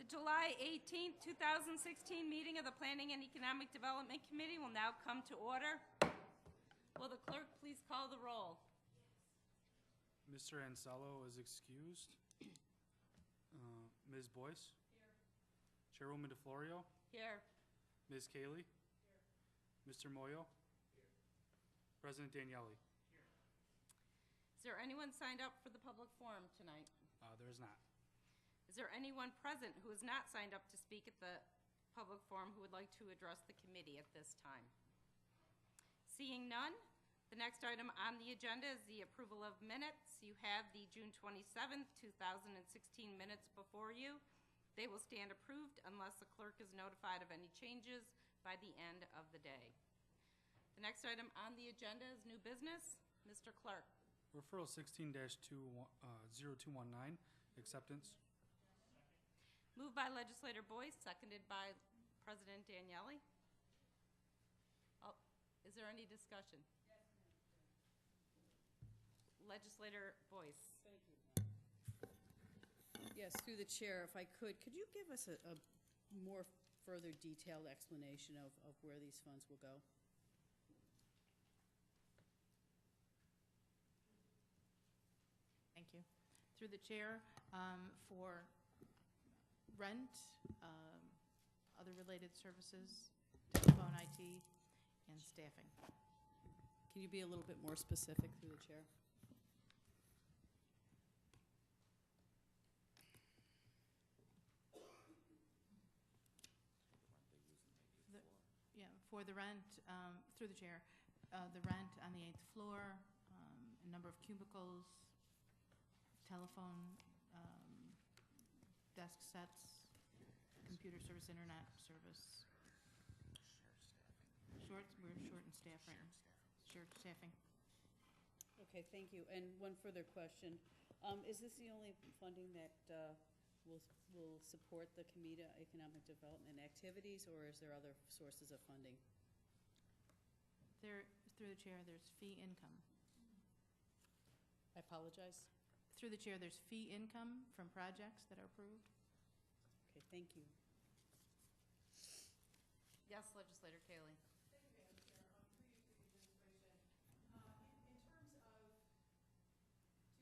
July 18th, 2016 meeting of the Planning and Economic Development Committee will now come to order. Will the clerk please call the roll? Mr. Ansello is excused. Ms. Boyce? Here. Chairwoman DeFlorio? Here. Ms. Cayley? Here. Mr. Moyo? Here. President Daniele? Here. Is there anyone signed up for the public forum tonight? There is not. Is there anyone present who is not signed up to speak at the public forum who would like to address the committee at this time? Seeing none, the next item on the agenda is the approval of minutes. You have the June 27th, 2016 minutes before you. They will stand approved unless the clerk is notified of any changes by the end of the day. The next item on the agenda is new business. Mr. Clerk. Referral 16-0219, acceptance. Moved by Legislator Boyce, seconded by President Daniele. Is there any discussion? Yes, Legislator Boyce. Thank you. Yes, through the chair, if I could you give us a more further detailed explanation of where these funds will go? Thank you. Through the chair, for rent, other related services, telephone, IT, and staffing. Can you be a little bit more specific through the chair? For the rent, through the chair, the rent on the 8th floor, a number of cubicles, telephone, desk sets, computer service, internet service. We're short in staff right now. Short staffing. Okay, thank you. And one further question. Is this the only funding that will support the Comida economic development activities, or is there other sources of funding? Through the chair, there's fee income. I apologize. Through the chair, there's fee income from projects that are approved. Okay, thank you. Yes, Legislator Cayley. Thank you, Madam Chair. Through you to the administration.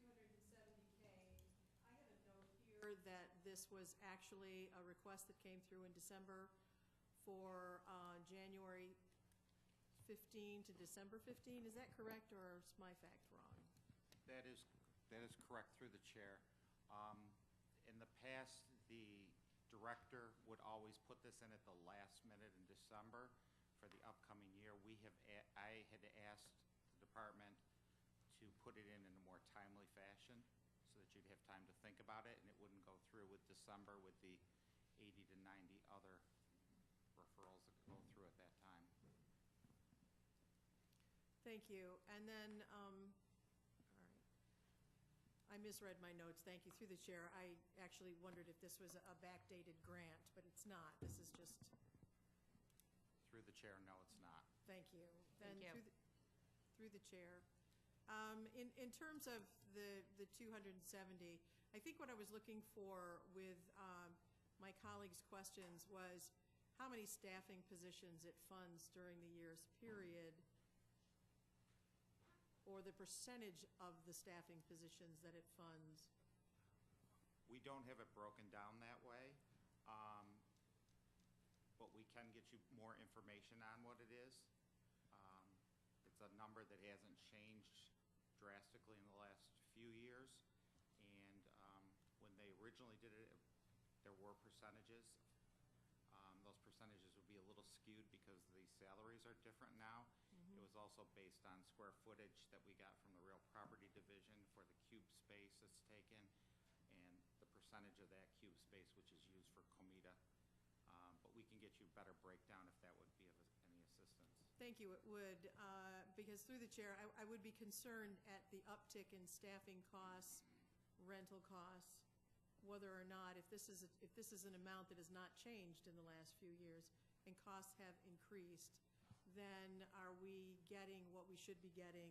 In terms of 270K, I have a note here that this was actually a request that came through in December for January 15 to December 15. Is that correct, or is my fact wrong? That is correct, through the chair. In the past, the director would always put this in at the last minute in December for the upcoming year. I had asked the department to put it in a more timely fashion so that you'd have time to think about it and it wouldn't go through with December with the 80 to 90 other referrals that go through at that time. Thank you. And then, all right. I misread my notes. Thank you. Through the chair, I actually wondered if this was a backdated grant, but it's not. This is just. Through the chair, no, it's not. Thank you. Thank you. Through the chair. In terms of the 270, I think what I was looking for with my colleagues' questions was how many staffing positions it funds during the year's period, or the percentage of the staffing positions that it funds. We don't have it broken down that way, but we can get you more information on what it is. It's a number that hasn't changed drastically in the last few years, and when they originally did it, there were percentages. Those percentages would be a little skewed because the salaries are different now. It was also based on square footage that we got from the real property division for the cube space that's taken, and the percentage of that cube space which is used for Comida. But we can get you a better breakdown if that would be of any assistance. Thank you. It would, because through the chair, I would be concerned at the uptick in staffing costs, rental costs, whether or not, if this is an amount that has not changed in the last few years and costs have increased, then are we getting what we should be getting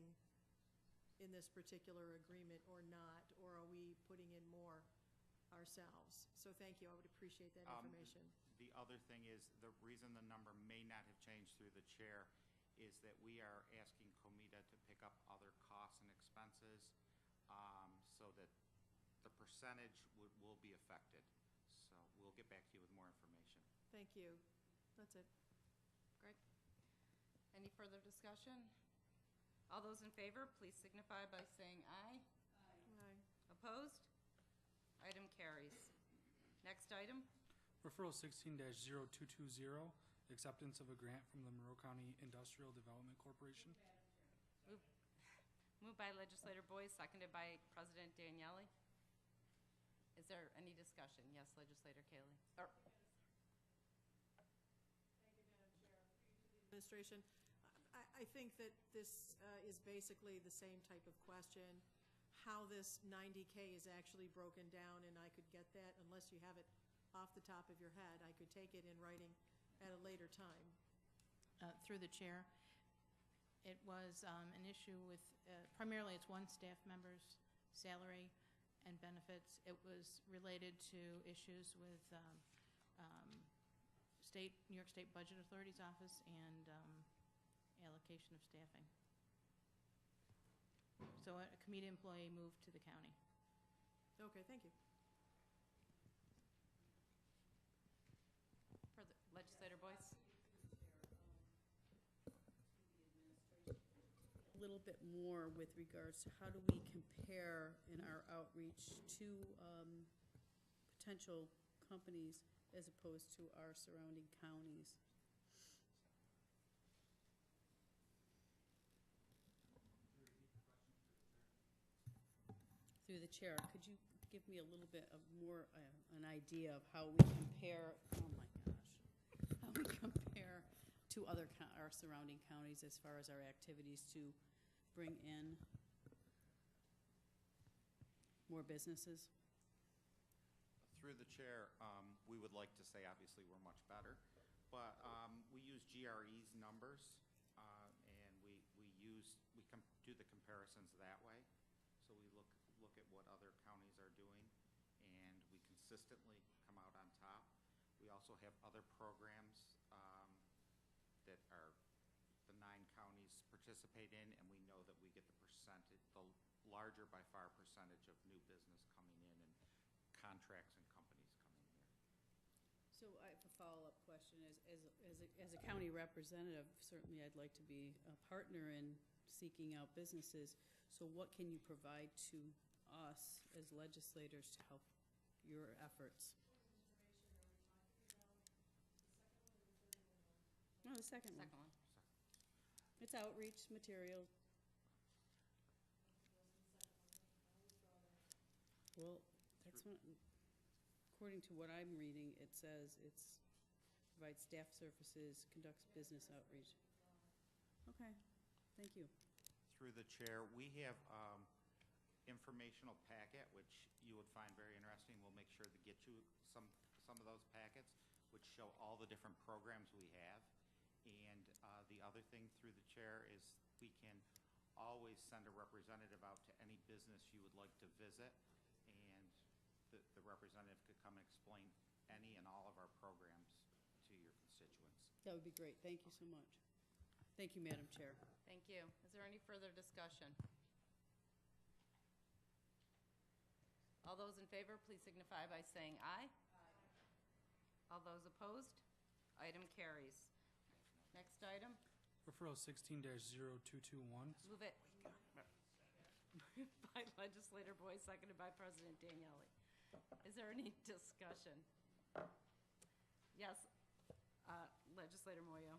in this particular agreement or not? Or are we putting in more ourselves. So thank you, I would appreciate that Um, information. The other thing is, the reason the number may not have changed through the chair is that we are asking Comida to pick up other costs and expenses, so that the percentage will be affected. So we'll get back to you with more information. Thank you. That's it. Great. Any further discussion? All those in favor, please signify by saying aye. Aye. Opposed? Item carries. Next item, Referral 16-0220, acceptance of a grant from the Monroe County Industrial Development Corporation. moved by legislator Boyce, seconded by President Daniele. Is there any discussion? Yes, legislator Kaley. Administration, I think that this is basically the same type of question. How this 90K is actually broken down, and I could get that, unless you have it off the top of your head. I could take it in writing at a later time. Through the chair, it was an issue with, primarily it's one staff member's salary and benefits. It was related to issues with New York State Budget Authority's office and allocation of staffing. So a community employee moved to the county. Okay, thank you. Further, legislator Boyce. A little bit more with regards to how do we compare in our outreach to potential companies as opposed to our surrounding counties. Through the chair, could you give me a little bit of more, an idea of how we compare, oh my gosh, how we compare to other, our surrounding counties as far as our activities to bring in more businesses? Through the chair, we would like to say, obviously, we're much better, but we use GRE's numbers, and we do the comparisons that way. So we look at what other counties are doing, and we consistently come out on top. We also have other programs that are the 9 counties participate in, and we know that we get the percentage, the larger by far percentage of new business coming in and contracts and companies coming here. So I have a follow-up question. As a county representative, certainly I'd like to be a partner in seeking out businesses. So what can you provide to us as legislators to help your efforts? No, the second one. Second one. It's outreach material. Well, that's what, according to what I'm reading, it says it's provides staff services, conducts business outreach. Okay, thank you. Through the chair, we have informational packet, which you would find very interesting. We'll make sure to get you some of those packets, which show all the different programs we have. And the other thing through the chair is we can always send a representative out to any business you would like to visit, and the representative could come and explain any and all of our programs to your constituents. That would be great. Thank you so much. Thank you, Madam Chair. Thank you. Is there any further discussion? All those in favor, please signify by saying aye. Aye. All those opposed? Item carries. Next item. Referral 16-0221. Move it. By legislator Boyce, seconded by President Daniele. Is there any discussion? Yes, legislator Moyo.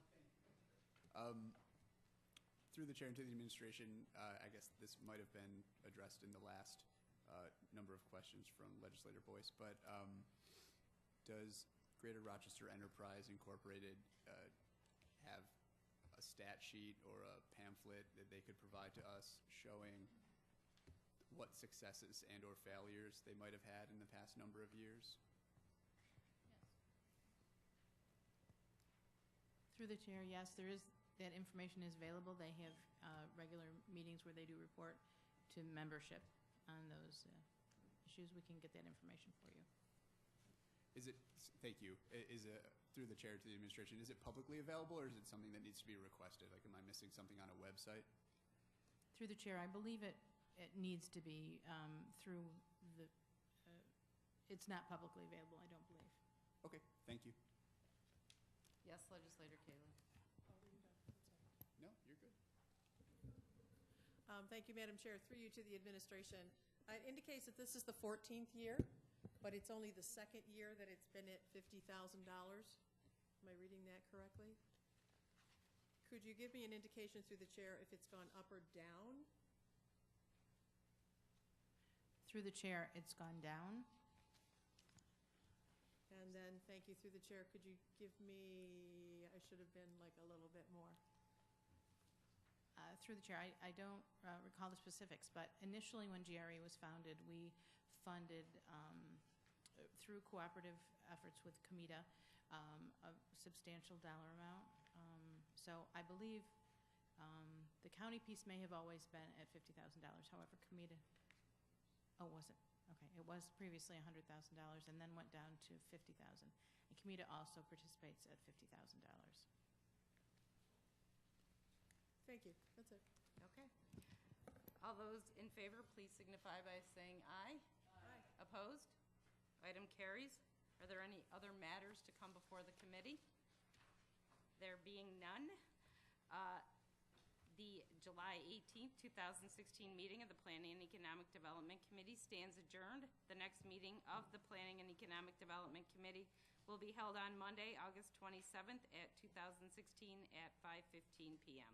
Through the chair and to the administration, I guess this might have been addressed in the last number of questions from legislator Boyce, but does Greater Rochester Enterprise Incorporated have a stat sheet or a pamphlet that they could provide to us showing what successes and or failures they might have had in the past number of years? Through the chair, yes, that information is available. They have regular meetings where they do report to membership on those issues. We can get that information for you. Is it, thank you, is it, through the chair to the administration, is it publicly available, or is it something that needs to be requested? Like, am I missing something on a website? Through the chair, I believe it needs to be through the, it's not publicly available, I don't believe. Okay, thank you. Yes, Legislator Kaler. No, you're good. Thank you, Madam Chair. Through you to the administration. It indicates that this is the 14th year, but it's only the second year that it's been at $50,000. Am I reading that correctly? Could you give me an indication through the chair if it's gone up or down? Through the chair, it's gone down. And then, thank you, through the chair, could you give me, I should have been like a little bit more. Through the chair, I don't recall the specifics, but initially when GRE was founded, we funded, through cooperative efforts with Comida, a substantial dollar amount. So I believe the county piece may have always been at $50,000. However, Comida, oh, was it? Okay, it was previously $100,000 and then went down to $50,000. And Comida also participates at $50,000. Thank you, that's it. Okay. All those in favor, please signify by saying aye. Aye. Opposed? Item carries. Are there any other matters to come before the committee? There being none, the July 18th, 2016 meeting of the Planning and Economic Development Committee stands adjourned. The next meeting of the Planning and Economic Development Committee will be held on Monday, August 27th at 2016 at 5:15 p.m.